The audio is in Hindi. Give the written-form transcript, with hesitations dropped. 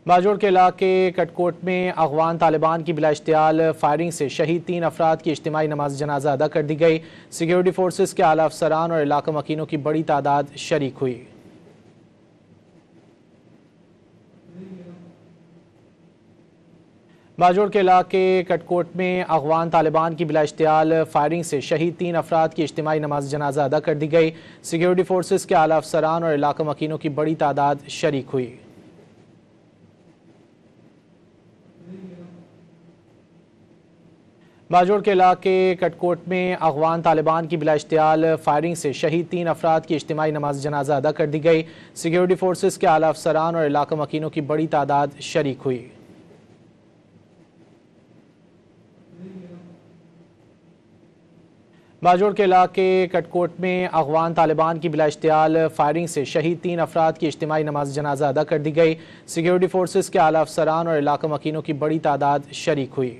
बाजोड़ के इलाके कटकोट में अगवान तालिबान की बिला इश्तियाल फायरिंग से शहीद 3 अफराद की इज्तिमाई नमाज जनाजा अदा कर दी गई। सिक्योरिटी फोर्सेस के आला अफसरान और इलाका मकीनों की बड़ी तादाद शरीक हुई। बाजोड़ के इलाके कटकोट में अगवान तालिबान की बिला इश्तियाल फायरिंग से शहीद 3 अफराद की इज्तिमाई नमाज जनाजा अदा कर दी गई। सिक्योरिटी फोर्सेस के आला अफसरान और इलाका मकीनों की बड़ी तादाद शरीक हुई। बाजोड़ के इलाके कटकोट में अगवान तालिबान की बिला इश्तियाल फायरिंग से शहीद 3 अफराद की इज्तिमाई नमाज जनाजा अदा कर दी गई। सिक्योरिटी फोर्सेस के आला अफसरान और इलाका मकीनों की बड़ी तादाद शरीक हुई। बाजोड़ के इलाके कटकोट में अगवान तालिबान की बिला इश्तियाल फायरिंग से शहीद 3 अफराद की इज्तिमाई नमाज जनाजा अदा कर दी गई। सिक्योरिटी फोर्सेस के आला अफसरान और इलाका मकीनों की बड़ी तादाद शरीक हुई।